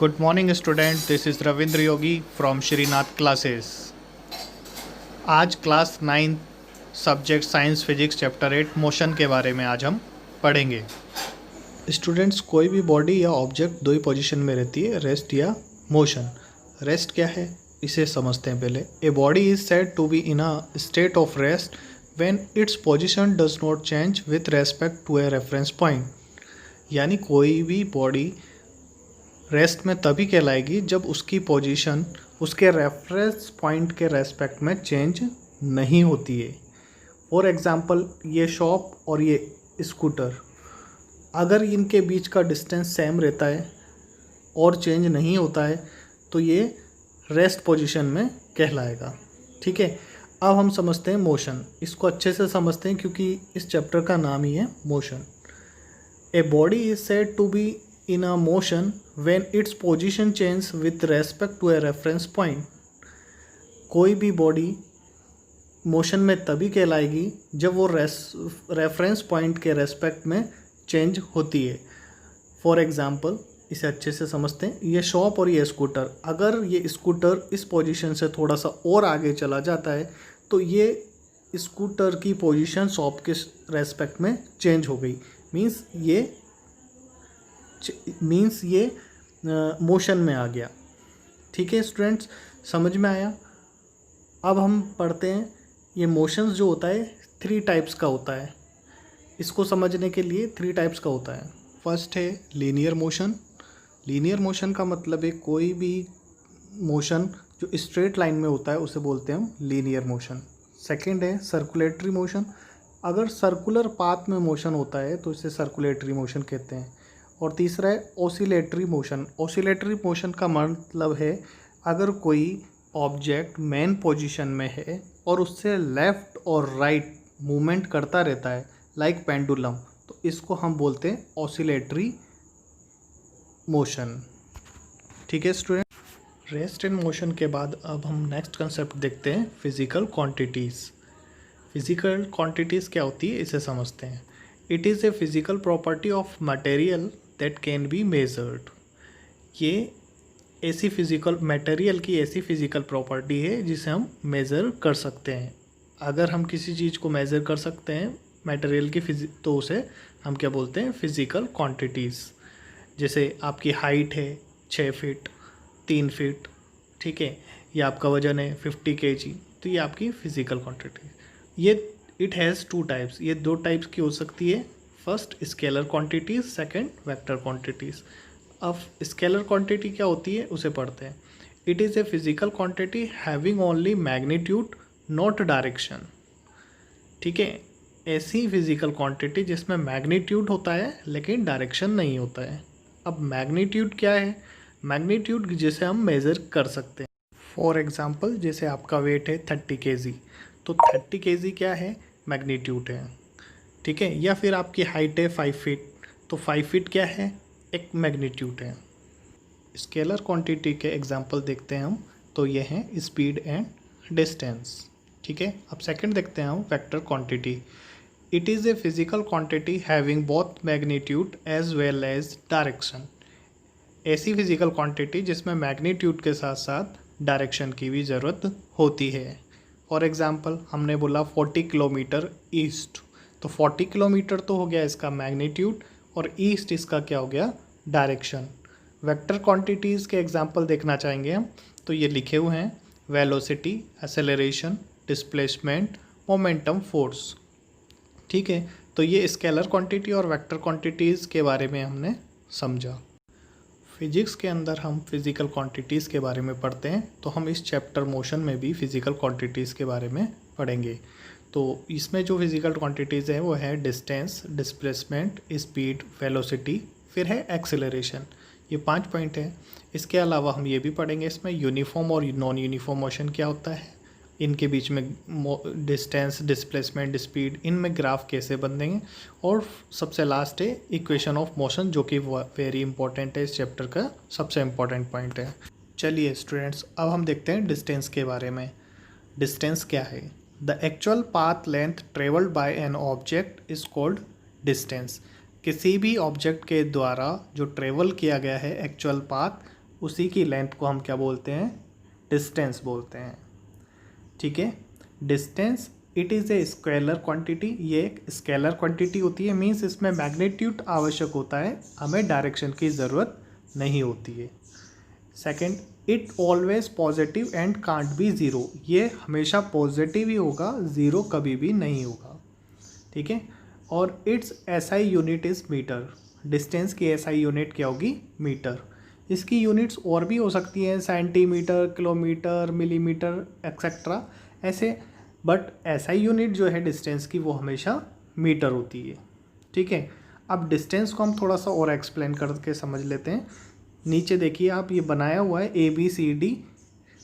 Good morning student, this is Ravindra Yogi from Srinath classes। आज class 9 subject science physics chapter 8 motion के बारे में आज हम पढ़ेंगे। स्टूडेंट्स, कोई भी बॉडी या ऑब्जेक्ट दो ही पोजीशन में रहती है, रेस्ट या मोशन। रेस्ट क्या है इसे समझते हैं पहले। A body is said to be in a state of rest when its position does not change with respect to a reference point. यानी कोई भी बॉडी रेस्ट में तभी कहलाएगी जब उसकी पोजीशन उसके रेफरेंस पॉइंट के रेस्पेक्ट में चेंज नहीं होती है। फॉर एग्ज़ाम्पल, ये शॉप और ये स्कूटर, अगर इनके बीच का डिस्टेंस सेम रहता है और चेंज नहीं होता है तो ये रेस्ट पोजीशन में कहलाएगा। ठीक है, अब हम समझते हैं मोशन। इसको अच्छे से समझते हैं क्योंकि इस चैप्टर का नाम ही है motion. A body is said to be in a motion when its position changes with respect to a reference point। कोई भी बॉडी मोशन में तभी कहलाएगी जब वो रेफरेंस पॉइंट के रेस्पेक्ट में चेंज होती है। फॉर एग्जांपल, इसे अच्छे से समझते हैं। ये शॉप और ये स्कूटर, अगर ये स्कूटर इस पोजीशन से थोड़ा सा और आगे चला जाता है तो ये स्कूटर की पोजीशन शॉप के रेस्पेक्ट में चेंज हो गई। मीन्स ये मोशन में आ गया। ठीक है स्टूडेंट्स, समझ में आया। अब हम पढ़ते हैं। ये मोशंस जो होता है 3 टाइप्स का होता है। इसको समझने के लिए 3 टाइप्स का होता है। फर्स्ट है लीनियर मोशन। लीनियर मोशन का मतलब है कोई भी मोशन जो स्ट्रेट लाइन में होता है उसे बोलते हैं हम लीनियर मोशन। सेकंड है सर्कुलेटरी मोशन। अगर सर्कुलर पाथ में मोशन होता है तो इसे सर्कुलेटरी मोशन कहते हैं। और तीसरा है ऑसिलेटरी मोशन। ऑसिलेटरी मोशन का मतलब है अगर कोई ऑब्जेक्ट मेन पोजीशन में है और उससे लेफ़्ट और राइट मूवमेंट करता रहता है, लाइक पेंडुलम, तो इसको हम बोलते हैं ऑसिलेटरी मोशन। ठीक है स्टूडेंट, रेस्ट एंड मोशन के बाद अब हम नेक्स्ट कंसेप्ट देखते हैं, फिजिकल क्वांटिटीज़। फिजिकल क्वांटिटीज़ क्या होती है इसे समझते हैं। It is a physical property of material that can be measured. ये ऐसी फिजिकल मटेरियल की ऐसी फिजिकल प्रॉपर्टी है जिसे हम मेज़र कर सकते हैं। अगर हम किसी चीज़ को मेज़र कर सकते हैं मटेरियल की तो उसे हम क्या बोलते हैं, फिजिकल क्वांटिटीज़। जैसे आपकी हाइट है 6 फीट 3 फीट, ठीक है, या आपका वजन है 50 kg, तो ये आपकी फिजिकल क्वांटिटी। ये इट हैज़ 2 टाइप्स, ये 2 टाइप्स की हो सकती है। First scalar quantities, second vector quantities. अब स्केलर क्वांटिटी क्या होती है उसे पढ़ते हैं। It is a physical quantity having only magnitude not direction. ठीक है, ऐसी फिजिकल क्वांटिटी जिसमें मैग्नीट्यूड होता है लेकिन डायरेक्शन नहीं होता है। अब मैग्नीट्यूड क्या है? मैग्नीट्यूड जिसे हम मेज़र कर सकते हैं। फॉर एग्जांपल, जैसे आपका वेट है 30 kg, तो 30 kg क्या है? मैग्नीट्यूड है। ठीक है, या फिर आपकी हाइट है 5 फीट, तो 5 फीट क्या है? एक मैग्नीट्यूड है। स्केलर क्वांटिटी के एग्जांपल देखते हैं हम, तो ये हैं स्पीड एंड डिस्टेंस। ठीक है, अब सेकंड देखते हैं हम vector quantity. It is a physical quantity having both magnitude as well as direction. ऐसी फिजिकल क्वांटिटी जिसमें मैग्नीट्यूड के साथ साथ डायरेक्शन की भी ज़रूरत होती है। फॉर एग्जांपल, हमने बोला 40 किलोमीटर ईस्ट, तो 40 किलोमीटर तो हो गया इसका मैग्नीट्यूड और ईस्ट इसका क्या हो गया? डायरेक्शन। वेक्टर क्वांटिटीज़ के एग्जांपल देखना चाहेंगे हम, तो ये लिखे हुए हैं velocity, acceleration, displacement, momentum, force. ठीक है, तो ये स्केलर क्वांटिटी और वेक्टर क्वांटिटीज़ के बारे में हमने समझा। फिजिक्स के अंदर हम फिज़िकल क्वांटिटीज़ के बारे में पढ़ते हैं, तो हम इस चैप्टर मोशन में भी फिज़िकल क्वांटिटीज़ के बारे में पढ़ेंगे। तो इसमें जो फिज़िकल क्वांटिटीज़ हैं वो है डिस्टेंस, डिस्प्लेसमेंट, स्पीड, वेलोसिटी, फिर है एक्सेलरेशन। ये 5 पॉइंट हैं। इसके अलावा हम ये भी पढ़ेंगे इसमें यूनिफॉर्म और नॉन यूनिफॉर्म मोशन क्या होता है, इनके बीच में डिस्टेंस, डिस्प्लेसमेंट, स्पीड, इनमें ग्राफ कैसे बनेंगे, और सबसे लास्ट है इक्वेशन ऑफ मोशन, जो कि वेरी इंपॉर्टेंट है, इस चैप्टर का सबसे इम्पॉर्टेंट पॉइंट है। चलिए स्टूडेंट्स, अब हम देखते हैं डिस्टेंस के बारे में। डिस्टेंस क्या है? The actual path length travelled by an object is called distance. किसी भी ऑब्जेक्ट के द्वारा जो ट्रेवल किया गया है एक्चुअल पाथ, उसी की लेंथ को हम क्या बोलते हैं, डिस्टेंस बोलते हैं। ठीक है, distance it is a scalar quantity, ये एक स्केलर क्वांटिटी होती है, मीन्स इसमें मैग्नीट्यूड आवश्यक होता है, हमें डायरेक्शन की ज़रूरत नहीं होती है। Second, it always positive and can't be zero, ये हमेशा पॉजिटिव ही होगा, ज़ीरो कभी भी नहीं होगा। ठीक है, और its SI unit is metre, distance की एसआई यूनिट क्या होगी, मीटर। इसकी यूनिट्स और भी हो सकती हैं, सेंटीमीटर, किलोमीटर, मिलीमीटर एक्सेट्रा ऐसे, बट एसआई यूनिट जो है डिस्टेंस की वो हमेशा मीटर होती है। ठीक है, अब डिस्टेंस को हम थोड़ा सा और एक्सप्लेन करके समझ लेते हैं। नीचे देखिए आप, ये बनाया हुआ है ABCD,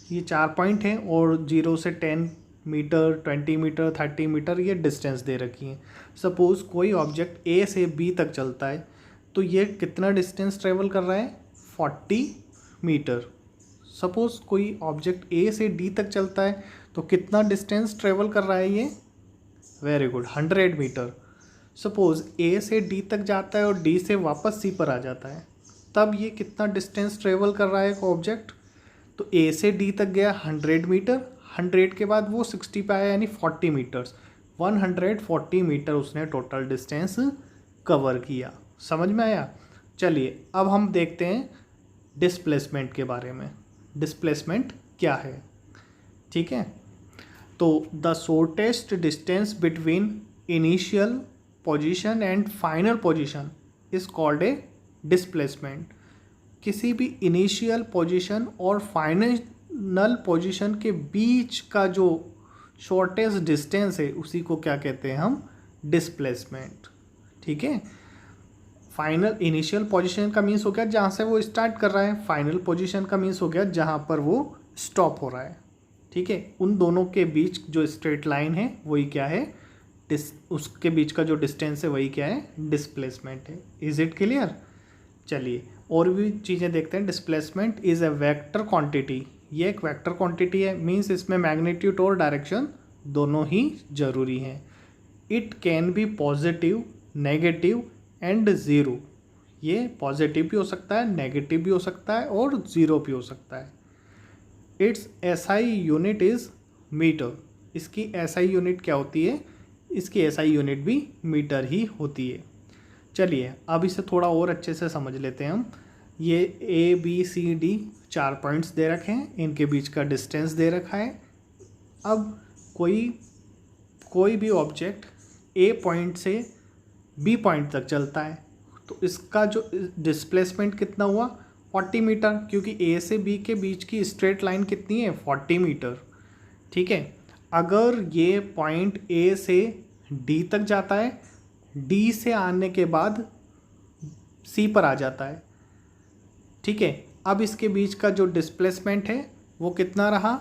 ये 4 पॉइंट हैं और 0 से 10 मीटर, 20 मीटर, 30 मीटर ये डिस्टेंस दे रखी हैं। सपोज़ कोई ऑब्जेक्ट A से B तक चलता है तो ये कितना डिस्टेंस ट्रेवल कर रहा है, 40 मीटर। सपोज़ कोई ऑब्जेक्ट A से D तक चलता है तो कितना डिस्टेंस ट्रेवल कर रहा है ये, very good, 100 metre. Suppose A से D तक जाता है और D से वापस C पर आ जाता है, तब ये कितना डिस्टेंस ट्रेवल कर रहा है एक ऑब्जेक्ट, तो A से D तक गया 100 मीटर, 100 के बाद वो 60 पे आया यानी 40 मीटर्स, 140 मीटर उसने टोटल डिस्टेंस कवर किया। समझ में आया? चलिए अब हम देखते हैं डिस्प्लेसमेंट के बारे में, डिस्प्लेसमेंट क्या है। ठीक है, तो the shortest distance between initial position and final position is called a displacement. किसी भी इनिशियल पोजीशन और फाइनल पोजीशन के बीच का जो शॉर्टेस्ट डिस्टेंस है उसी को क्या कहते हैं हम, डिस्प्लेसमेंट। ठीक है, फाइनल इनिशियल पोजीशन का मीन्स हो गया जहाँ से वो स्टार्ट कर रहा है, फाइनल पोजीशन का मीन्स हो गया जहाँ पर वो स्टॉप हो रहा है। ठीक है, उन दोनों के बीच जो स्ट्रेट लाइन है वही क्या है, उसके बीच का जो डिस्टेंस है वही क्या है, डिस्प्लेसमेंट है। Is it clear? चलिए और भी चीज़ें देखते हैं। Displacement is a vector quantity, ये एक वेक्टर क्वांटिटी है, मीन्स इसमें मैग्नीट्यूड और डायरेक्शन दोनों ही जरूरी हैं। It can be positive, negative and zero, ये पॉजिटिव भी हो सकता है, नेगेटिव भी हो सकता है और ज़ीरो भी हो सकता है। Its SI unit is metre, इसकी एसआई यूनिट क्या होती है, इसकी एसआई यूनिट भी मीटर ही होती है। चलिए अब इसे थोड़ा और अच्छे से समझ लेते हैं हम। ये ABCD 4 पॉइंट्स दे रखे हैं, इनके बीच का डिस्टेंस दे रखा है। अब कोई भी ऑब्जेक्ट A पॉइंट से B पॉइंट तक चलता है तो इसका जो डिस्प्लेसमेंट कितना हुआ, 40 मीटर, क्योंकि A से B के बीच की स्ट्रेट लाइन कितनी है, 40 मीटर। ठीक है, अगर ये पॉइंट A से D तक जाता है, D से आने के बाद C पर आ जाता है। ठीक है, अब इसके बीच का जो डिस्प्लेसमेंट है वो कितना रहा,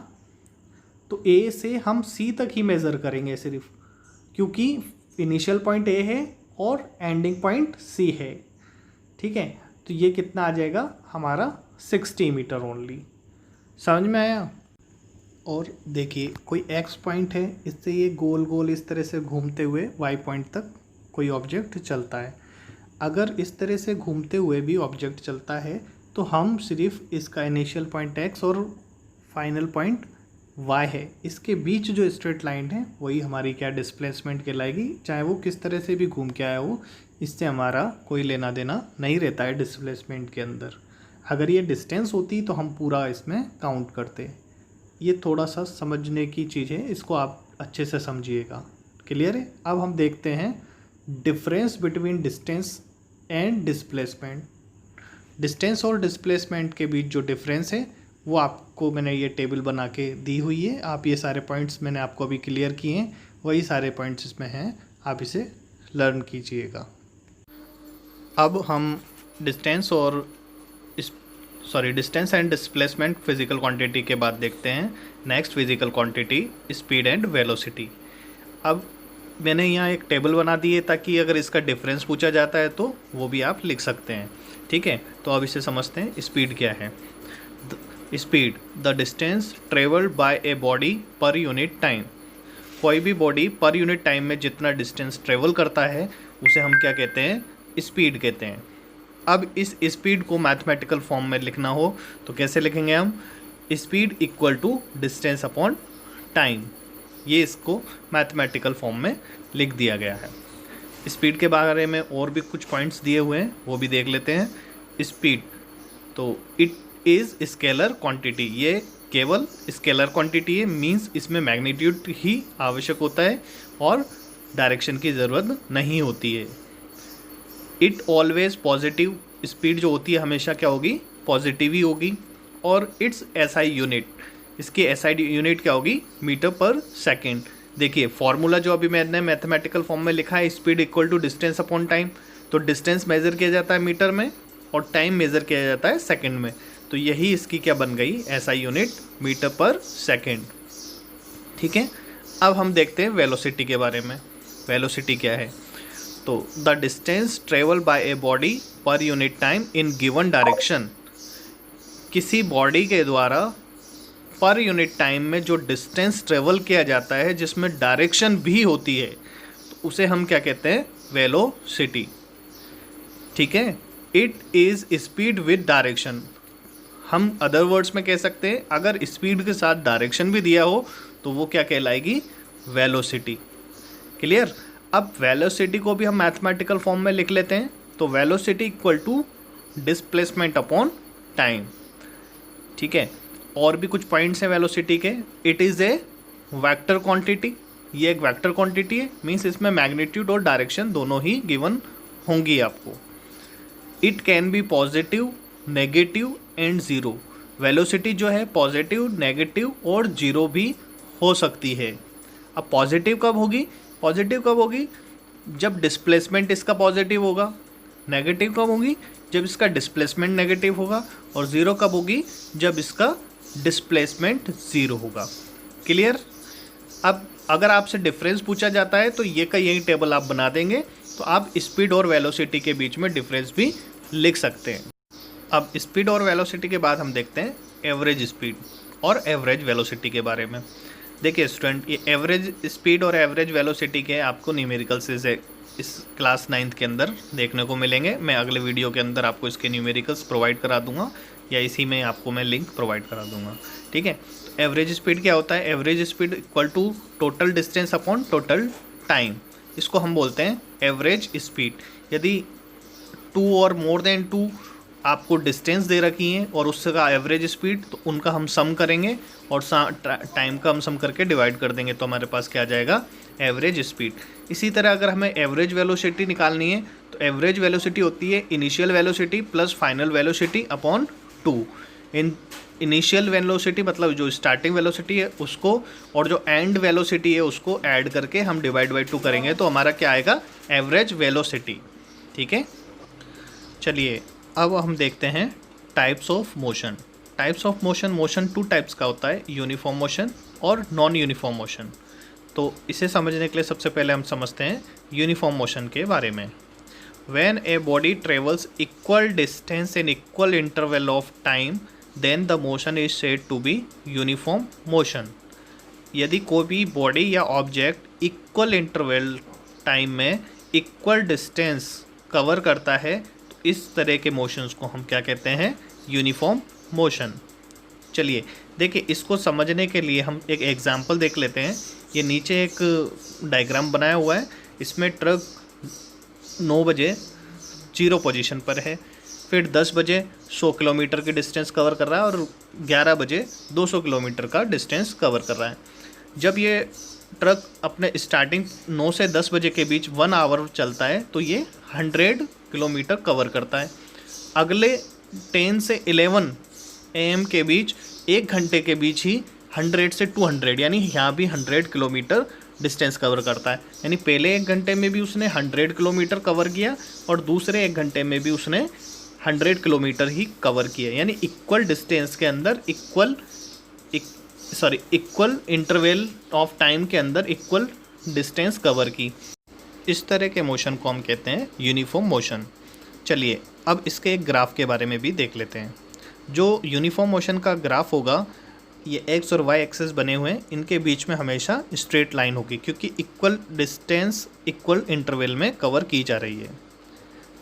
तो A से हम C तक ही मेज़र करेंगे सिर्फ, क्योंकि इनिशियल पॉइंट A है और एंडिंग पॉइंट C है। ठीक है, तो ये कितना आ जाएगा हमारा 60 मीटर ओनली। समझ में आया? और देखिए कोई X पॉइंट है, इससे ये गोल गोल इस तरह से घूमते हुए Y पॉइंट तक कोई ऑब्जेक्ट चलता है। अगर इस तरह से घूमते हुए भी ऑब्जेक्ट चलता है तो हम सिर्फ इसका इनिशियल पॉइंट X और फाइनल पॉइंट Y है, इसके बीच जो स्ट्रेट लाइन है वही हमारी क्या डिस्प्लेसमेंट कहलाएगी, चाहे वो किस तरह से भी घूम के आया हो, इससे हमारा कोई लेना देना नहीं रहता है डिस्प्लेसमेंट के अंदर। अगर ये डिस्टेंस होती तो हम पूरा इसमें काउंट करते। ये थोड़ा सा समझने की चीज़ है, इसको आप अच्छे से समझिएगा। क्लियर है? अब हम देखते हैं difference between distance and displacement. Distance और डिस्प्लेसमेंट के बीच जो डिफरेंस है वो आपको मैंने ये टेबल बना के दी हुई है। आप ये सारे पॉइंट्स मैंने आपको अभी क्लियर किए हैं, वही सारे पॉइंट्स इसमें हैं, आप इसे लर्न कीजिएगा। अब हम distance and displacement physical quantity के बाद देखते हैं next physical quantity, speed and velocity. अब मैंने यहाँ एक टेबल बना दी है ताकि अगर इसका डिफरेंस पूछा जाता है तो वो भी आप लिख सकते हैं। ठीक है, तो अब इसे समझते हैं स्पीड क्या है। Speed, the distance travelled by a body per unit time. कोई भी बॉडी पर यूनिट टाइम में जितना डिस्टेंस ट्रेवल करता है उसे हम क्या कहते हैं, स्पीड कहते हैं। अब इस स्पीड को मैथमेटिकल फॉर्म में लिखना हो तो कैसे लिखेंगे हम? Speed equal to distance upon time, ये इसको मैथमेटिकल फॉर्म में लिख दिया गया है। स्पीड के बारे में और भी कुछ पॉइंट्स दिए हुए हैं, वो भी देख लेते हैं। स्पीड तो इट इज़ स्केलर क्वांटिटी, ये केवल स्केलर क्वांटिटी है, मींस इसमें मैग्नीट्यूड ही आवश्यक होता है और डायरेक्शन की ज़रूरत नहीं होती है। इट ऑलवेज पॉजिटिव, स्पीड जो होती है हमेशा क्या होगी? पॉजिटिव ही होगी। और इट्स एसआई यूनिट, इसकी एसआई यूनिट क्या होगी? मीटर पर सेकेंड। देखिए फॉर्मूला जो अभी मैंने मैथमेटिकल फॉर्म में लिखा है, speed equal to distance upon time, तो डिस्टेंस मेज़र किया जाता है मीटर में और टाइम मेज़र किया जाता है सेकंड में, तो यही इसकी क्या बन गई? एसआई यूनिट मीटर पर सेकंड। ठीक है, अब हम देखते हैं वेलोसिटी के बारे में। वेलोसिटी क्या है? तो the distance travel by a body per unit time in given direction, किसी बॉडी के द्वारा पर यूनिट टाइम में जो डिस्टेंस ट्रेवल किया जाता है जिसमें डायरेक्शन भी होती है, तो उसे हम क्या कहते हैं? वेलोसिटी। ठीक है, it is speed with direction. हम अदर वर्ड्स में कह सकते हैं अगर स्पीड के साथ डायरेक्शन भी दिया हो तो वो क्या कहलाएगी? वेलोसिटी। क्लियर? अब वेलोसिटी को भी हम मैथमेटिकल फॉर्म में लिख लेते हैं, तो velocity equal to displacement upon time. ठीक है, और भी कुछ पॉइंट्स हैं वेलोसिटी के। It is a vector quantity, ये एक वेक्टर क्वांटिटी है, मीन्स इसमें मैग्नीट्यूड और डायरेक्शन दोनों ही गिवन होंगी आपको। It can be positive, negative and zero. Velocity जो है पॉजिटिव, नेगेटिव और ज़ीरो भी हो सकती है। अब पॉजिटिव कब होगी? पॉजिटिव कब होगी? जब डिस्प्लेसमेंट इसका पॉजिटिव होगा। नेगेटिव कब होगी? जब इसका डिस्प्लेसमेंट नेगेटिव होगा। और ज़ीरो कब होगी? जब इसका डिस्प्लेसमेंट ज़ीरो होगा। क्लियर? अब अगर आपसे डिफरेंस पूछा जाता है तो ये का यही टेबल आप बना देंगे, तो आप स्पीड और वेलोसिटी के बीच में डिफरेंस भी लिख सकते हैं। अब स्पीड और वेलोसिटी के बाद हम देखते हैं एवरेज स्पीड और एवरेज वेलोसिटी के बारे में। देखिए स्टूडेंट, ये एवरेज स्पीड और एवरेज वेलोसिटी के आपको न्यूमेरिकल्स इस क्लास 9th के अंदर देखने को मिलेंगे। मैं अगले वीडियो के अंदर आपको इसके न्यूमेरिकल्स प्रोवाइड करा दूंगा, या इसी में आपको मैं लिंक प्रोवाइड करा दूंगा। ठीक है, तो एवरेज स्पीड क्या होता है? Average speed equal to total distance upon total time, इसको हम बोलते हैं एवरेज स्पीड। यदि 2 और मोर देन 2 आपको डिस्टेंस दे रखी हैं और उससे का एवरेज स्पीड, तो उनका हम सम करेंगे और टाइम का हम सम करके डिवाइड कर देंगे, तो हमारे पास क्या आ जाएगा? Average speed. इसी तरह अगर हमें एवरेज वेलोसिटी निकालनी है तो एवरेज वेलोसिटी होती है initial velocity plus final velocity upon 2। Initial velocity मतलब जो स्टार्टिंग वेलोसिटी है उसको, और जो एंड वेलोसिटी है उसको ऐड करके हम डिवाइड बाई 2 करेंगे, तो हमारा क्या आएगा? Average velocity. ठीक है, चलिए अब हम देखते हैं types of motion. Types of motion, motion 2 types का होता है, यूनिफॉर्म मोशन और नॉन यूनिफॉर्म मोशन। तो इसे समझने के लिए सबसे पहले हम समझते हैं यूनिफॉर्म मोशन के बारे में। When a body travels equal distance in equal interval of time then the motion is said to be uniform motion. यदि कोई भी बॉडी या ऑब्जेक्ट इक्वल इंटरवल टाइम में इक्वल डिस्टेंस कवर करता है, इस तरह के मोशंस को हम क्या कहते हैं? Uniform motion. चलिए देखिए, इसको समझने के लिए हम एक एग्जांपल देख लेते हैं। ये नीचे एक डायग्राम बनाया हुआ है, इसमें ट्रक 9 बजे 0 पोजीशन पर है, फिर 10 बजे 100 किलोमीटर की डिस्टेंस कवर कर रहा है और 11 बजे 200 किलोमीटर का डिस्टेंस कवर कर रहा है। जब ये ट्रक अपने स्टार्टिंग 9 से 10 बजे के बीच 1 आवर चलता है तो ये 100 किलोमीटर कवर करता है। अगले 10 से 11 AM के बीच 1 घंटे के बीच ही 100 से 200 यानी यहाँ भी 100 किलोमीटर डिस्टेंस कवर करता है। यानी पहले 1 घंटे में भी उसने 100 किलोमीटर कवर किया और दूसरे 1 घंटे में भी उसने 100 किलोमीटर ही कवर किया। यानी इक्वल डिस्टेंस के अंदर इक्वल इंटरवल ऑफ टाइम के अंदर इक्वल डिस्टेंस कवर की। इस तरह के मोशन को हम कहते हैं यूनिफॉर्म मोशन। चलिए अब इसके एक ग्राफ के बारे में भी देख लेते हैं। जो यूनिफॉर्म मोशन का ग्राफ होगा, ये एक्स और वाई एक्सेस बने हुए हैं, इनके बीच में हमेशा स्ट्रेट लाइन होगी क्योंकि इक्वल डिस्टेंस इक्वल इंटरवल में कवर की जा रही है।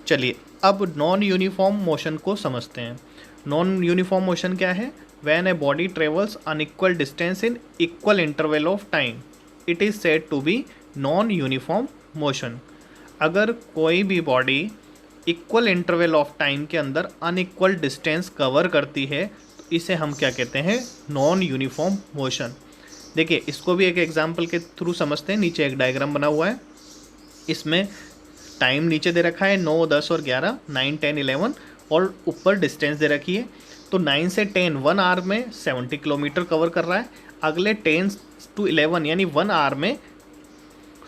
चलिए अब नॉन यूनिफॉर्म मोशन को समझते हैं। नॉन यूनिफॉर्म मोशन क्या है? When a body travels unequal distance in equal interval of time it is said to be non uniform motion. अगर कोई भी body equal interval of time के अंदर अनइक्वल डिस्टेंस कवर करती है तो इसे हम क्या कहते हैं? Non uniform motion. देखिए इसको भी एक एग्जांपल के थ्रू समझते हैं। नीचे एक डायग्राम बना हुआ है, इसमें टाइम नीचे दे रखा है 9, 10 और 11, 9, 10, 11 और ऊपर डिस्टेंस दे रखी है। तो 9 से 10 1 आवर में 70 किलोमीटर कवर कर रहा है। अगले 10 to 11 यानी 1 आवर में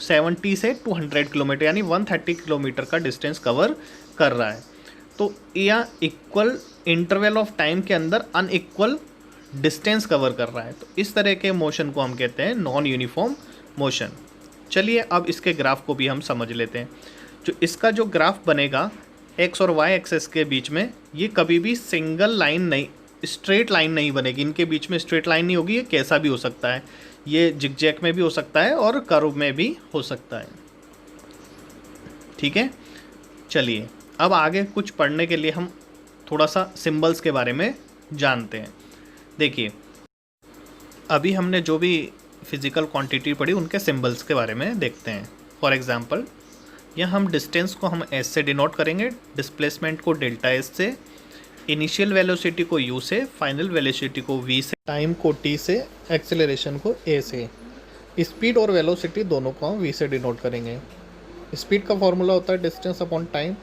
70 से 200 किलोमीटर यानी 130 किलोमीटर का डिस्टेंस कवर कर रहा है। तो यह इक्वल इंटरवल ऑफ टाइम के अंदर अनइक्वल डिस्टेंस कवर कर रहा है। तो इस तरह के मोशन को हम कहते हैं नॉन यूनिफॉर्म मोशन। चलिए अब इसके ग्राफ को भी हम समझ लेते हैं। जो इसका जो ग्राफ बनेगा एक्स और वाई एक्सेस के बीच में, ये कभी भी सिंगल लाइन नहीं, स्ट्रेट लाइन नहीं बनेगी। इनके बीच में स्ट्रेट लाइन नहीं होगी। ये कैसा भी हो सकता है, ये जिगजैग में भी हो सकता है और कर्व में भी हो सकता है। ठीक है, चलिए अब आगे कुछ पढ़ने के लिए हम थोड़ा सा सिंबल्स के बारे में जानते हैं। देखिए अभी हमने जो भी फिज़िकल क्वांटिटी पढ़ी उनके सिंबल्स के बारे में देखते हैं। फॉर एग्जांपल यहाँ हम डिस्टेंस को हम एस से डिनोट करेंगे, डिस्प्लेसमेंट को डेल्टा एस से, इनिशियल वेलोसिटी को यू से, फाइनल वेलोसिटी को वी से, टाइम को टी से, एक्सेलरेशन को ए से। स्पीड और वेलोसिटी दोनों को हम वी से डिनोट करेंगे। स्पीड का फॉर्मूला होता है डिस्टेंस अपॉन टाइम,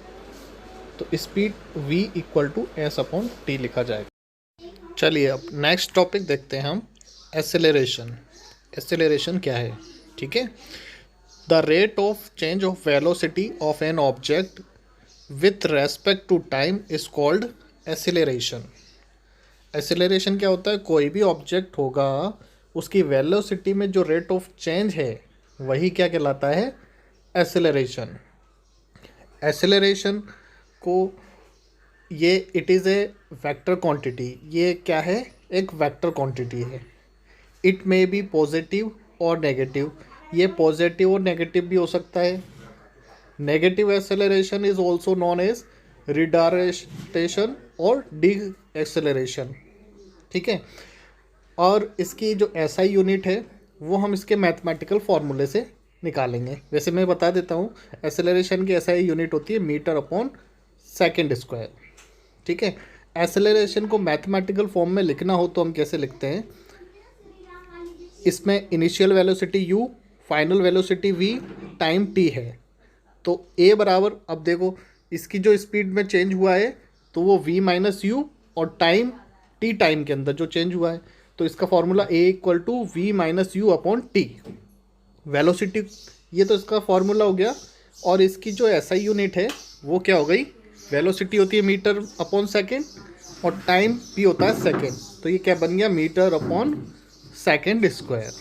तो speed v equal to S upon T लिखा जाएगा। चलिए अब नेक्स्ट टॉपिक देखते हैं हम, एक्सेलरेशन। एक्सेलरेशन क्या है? ठीक है, the rate of change of velocity of an object with respect to time is called acceleration. Acceleration क्या होता है? कोई भी ऑब्जेक्ट होगा उसकी वेलोसिटी में जो रेट ऑफ चेंज है वही क्या कहलाता है? एक्सेलरेशन। एक्सेलरेशन को ये it is a vector quantity. ये क्या है? एक वेक्टर क्वांटिटी है। इट मे बी पॉजिटिव और नेगेटिव। ये पॉजिटिव और नेगेटिव भी हो सकता है। Negative acceleration is also known as retardation और डी एक्सेलरेशन। ठीक है, और इसकी जो एसआई यूनिट है वो हम इसके मैथमेटिकल फार्मूले से निकालेंगे। वैसे मैं बता देता हूँ, एक्सेलरेशन की एसआई यूनिट होती है मीटर अपॉन सेकेंड स्क्वायर। ठीक है, एक्सेलरेशन को मैथमेटिकल फॉर्म में लिखना हो तो हम कैसे लिखते हैं? इसमें initial velocity u, final velocity v, time t है। तो a बराबर, अब देखो इसकी जो स्पीड में चेंज हुआ है तो वो v माइनस यू और टाइम t टाइम के अंदर जो चेंज हुआ है, तो इसका formula a equal to v minus U upon T. Velocity, ये तो इसका फॉर्मूला हो गया। और इसकी जो एसआई यूनिट है वो क्या हो गई? वेलोसिटी होती है मीटर अपॉन सेकेंड और टाइम भी होता है सेकेंड। तो ये क्या बन गया? Metre upon second square.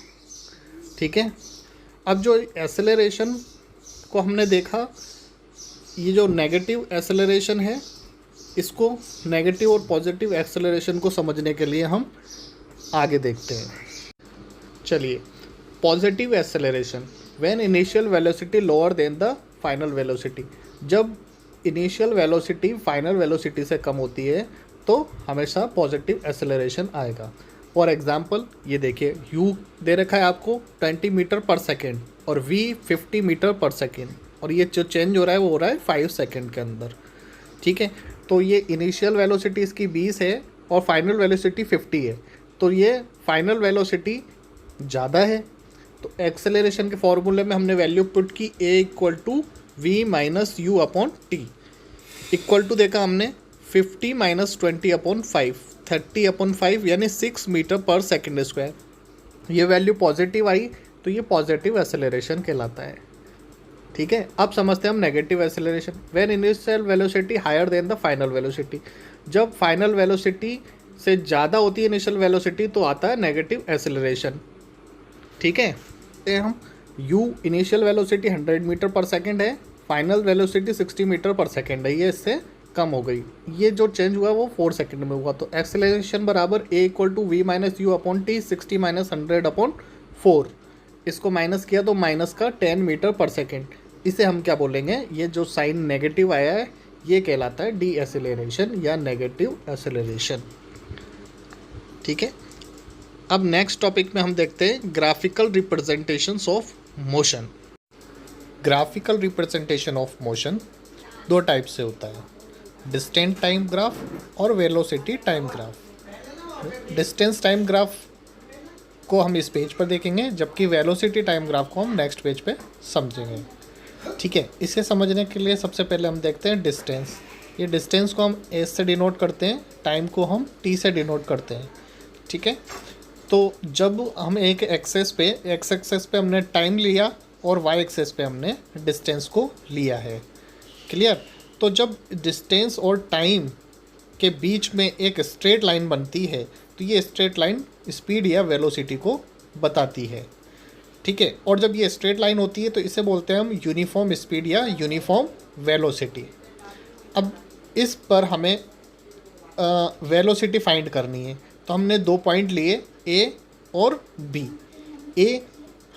ठीक है, अब जो एक्सेलरेशन को हमने देखा, ये जो नेगेटिव एक्सेलरेशन है, इसको नेगेटिव और पॉजिटिव एक्सेलरेशन को समझने के लिए हम आगे देखते हैं। चलिए, positive acceleration when initial velocity lower than the final velocity. जब इनिशियल वेलोसिटी फाइनल वेलोसिटी से कम होती है तो हमेशा पॉजिटिव एक्सेलरेशन आएगा। फॉर एग्जांपल ये देखिए, u दे रखा है आपको 20 मीटर पर सेकेंड और v 50 मीटर पर सेकेंड, और ये जो चेंज हो रहा है वो हो रहा है 5 सेकेंड के अंदर। ठीक है, तो ये इनिशियल वेलोसिटी इसकी 20 है और फाइनल वेलोसिटी 50 है, तो ये फाइनल वेलोसिटी ज़्यादा है। तो एक्सेलरेशन के फॉर्मूले में हमने वैल्यू पुट की a equal to V minus U upon T. Equal to देखा हमने 50 माइनस 20 अपॉन 5, 30 अपॉन 5 यानी 6 मीटर पर सेकेंड स्क्वायर। ये वैल्यू पॉजिटिव आई तो ये पॉजिटिव एक्सेलरेशन कहलाता है। ठीक है, अब समझते हैं हम negative acceleration. When initial velocity higher than the final velocity. जब फाइनल वेलोसिटी से ज़्यादा होती है इनिशियल वेलोसिटी तो आता है नेगेटिव एक्सेलरेशन। ठीक है, तो हम u इनिशियल वेलोसिटी 100 मीटर पर सेकेंड है, फाइनल वेलोसिटी 60 मीटर पर सेकेंड है, ये इससे कम हो गई। ये जो चेंज हुआ वो 4 सेकेंड में हुआ। तो एक्सेलरेशन बराबर a equal to V minus U upon T, 60 minus 100 upon 4। इसको माइनस किया तो माइनस का 10 मीटर पर सेकेंड। इसे हम क्या बोलेंगे? ये जो साइन नेगेटिव आया है ये कहलाता है डी एसेलेरेशन या नेगेटिव एसेलेरेशन। ठीक है, अब नेक्स्ट टॉपिक में हम देखते हैं graphical representations of motion. Graphical representation of motion दो टाइप से होता है, डिस्टेंस टाइम ग्राफ और velocity time graph. Distance time graph को हम इस पेज पर देखेंगे, जबकि वेलोसिटी टाइम ग्राफ को हम नेक्स्ट पेज पे समझेंगे। ठीक है, इसे समझने के लिए सबसे पहले हम देखते हैं डिस्टेंस। ये डिस्टेंस को हम एस से डिनोट करते हैं, टाइम को हम टी से डिनोट करते हैं। ठीक है, तो जब हम एक एक्सेस पे हमने टाइम लिया और वाई एक्सेस पे हमने डिस्टेंस को लिया है। क्लियर? तो जब डिस्टेंस और टाइम के बीच में एक स्ट्रेट लाइन बनती है तो ये स्ट्रेट लाइन स्पीड या वेलोसिटी को बताती है। ठीक है, और जब ये स्ट्रेट लाइन होती है तो इसे बोलते हैं हम यूनिफॉर्म स्पीड या यूनिफॉर्म वेलोसिटी। अब इस पर हमें वेलोसिटी फाइंड करनी है, तो हमने दो पॉइंट लिए ए और बी। ए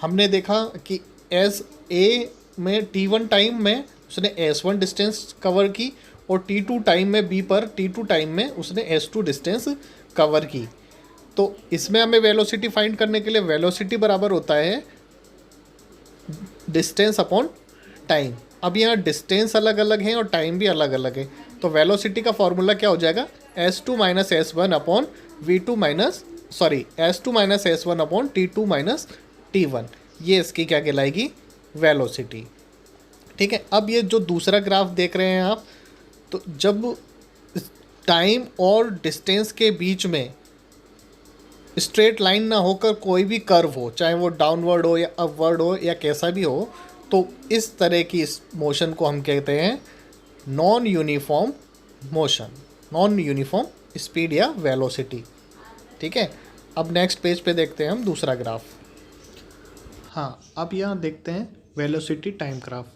हमने देखा कि एस ए में t1 टाइम में उसने s1 डिस्टेंस कवर की और t2 टाइम में बी पर t2 टाइम में उसने s2 डिस्टेंस कवर की। तो इसमें हमें वेलोसिटी फाइंड करने के लिए वेलोसिटी बराबर होता है डिस्टेंस अपॉन टाइम। अब यहाँ डिस्टेंस अलग अलग है और टाइम भी अलग अलग है, तो वेलोसिटी का फॉर्मूला क्या हो जाएगा, s2 minus s1 upon s2 minus s1 upon t2 minus t1। ये इसकी क्या कहलाएगी, वेलोसिटी। ठीक है, अब ये जो दूसरा ग्राफ देख रहे हैं आप, तो जब टाइम और डिस्टेंस के बीच में स्ट्रेट लाइन ना होकर कोई भी कर्व हो, चाहे वो डाउनवर्ड हो या अपवर्ड हो या कैसा भी हो, तो इस तरह की इस मोशन को हम कहते हैं non uniform motion, non uniform speed या वेलोसिटी। ठीक है, अब नेक्स्ट पेज पे देखते हैं हम दूसरा ग्राफ। हाँ, अब यहाँ देखते हैं वेलोसिटी टाइम ग्राफ।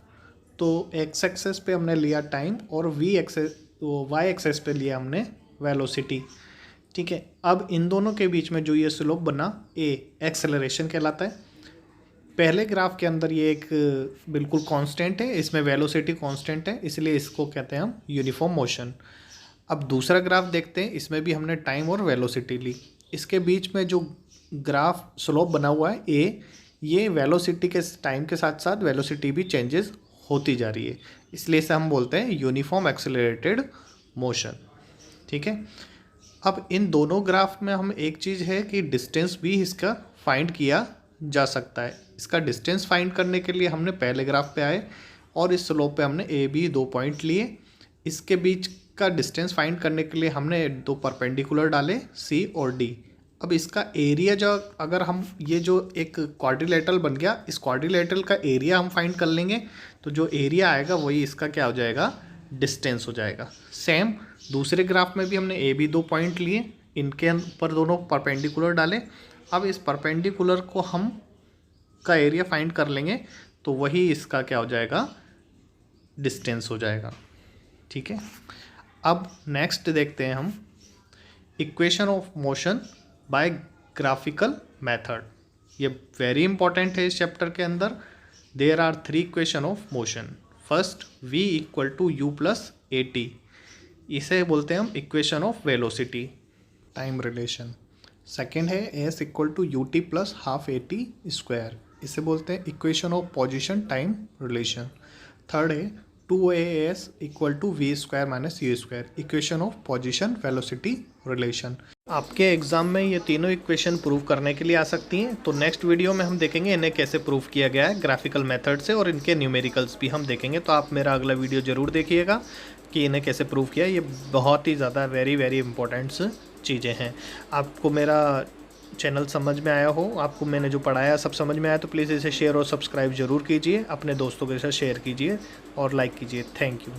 तो एक्स एक्सेस पे हमने लिया टाइम और वाई एक्सेस पे लिया हमने वेलोसिटी। ठीक है, अब इन दोनों के बीच में जो ये स्लोप बना ए एक्सेलरेशन कहलाता है। पहले ग्राफ के अंदर ये एक बिल्कुल कांस्टेंट है, इसमें वेलोसिटी कांस्टेंट है, इसलिए इसको कहते हैं हम यूनिफॉर्म मोशन। अब दूसरा ग्राफ देखते हैं, इसमें भी हमने टाइम और वेलोसिटी ली। इसके बीच में जो ग्राफ स्लोप बना हुआ है ए, ये वेलोसिटी के टाइम के साथ साथ वेलोसिटी भी चेंजेस होती जा रही है, इसलिए इसे हम बोलते हैं यूनिफॉर्म एक्सेलरेटेड मोशन। ठीक है, अब इन दोनों ग्राफ में हम एक चीज़ है कि डिस्टेंस भी इसका फाइंड किया जा सकता है। इसका डिस्टेंस फाइंड करने के लिए हमने पहले ग्राफ पे आए और इस स्लोप पे हमने ए बी दो पॉइंट लिए। इसके बीच का डिस्टेंस फाइंड करने के लिए हमने दो परपेंडिकुलर डाले सी और डी। अब इसका एरिया जो अगर हम ये जो एक क्वाड्रिलेटरल बन गया, इस क्वाड्रिलेटरल का एरिया हम फाइंड कर लेंगे, तो जो एरिया आएगा वही इसका क्या हो जाएगा, डिस्टेंस हो जाएगा। सेम दूसरे ग्राफ में भी हमने ए बी दो पॉइंट लिए, इनके ऊपर दोनों परपेंडिकुलर डाले। अब इस परपेंडिकुलर को हम का एरिया फाइंड कर लेंगे, तो वही इसका क्या हो जाएगा, डिस्टेंस हो जाएगा। ठीक है, अब नेक्स्ट देखते हैं हम equation of motion by graphical method. ये वेरी इंपॉर्टेंट है इस चैप्टर के अंदर। There are three equation of motion. First v equal to U plus A T, इसे बोलते हैं हम equation of velocity time relation. Second है s equal to U T plus half A T square, इसे बोलते हैं equation of position time relation. Third है 2as equal to V square minus you square, equation of position velocity relation. आपके exam में ये तीनों equation prove करने के लिए आ सकती हैं, तो नेक्स्ट वीडियो में हम देखेंगे इन्हें कैसे प्रूव किया गया है ग्राफिकल मेथड से, और इनके न्यूमेरिकल्स भी हम देखेंगे। तो आप मेरा अगला वीडियो ज़रूर देखिएगा कि इन्हें कैसे प्रूव किया। ये बहुत ही ज़्यादा वेरी इंपॉर्टेंट चीज़ें हैं। आपको मेरा चैनल समझ में आया हो, आपको मैंने जो पढ़ाया सब समझ में आया, तो प्लीज़ इसे शेयर और सब्सक्राइब ज़रूर कीजिए, अपने दोस्तों के साथ शेयर कीजिए और लाइक कीजिए। Thank you.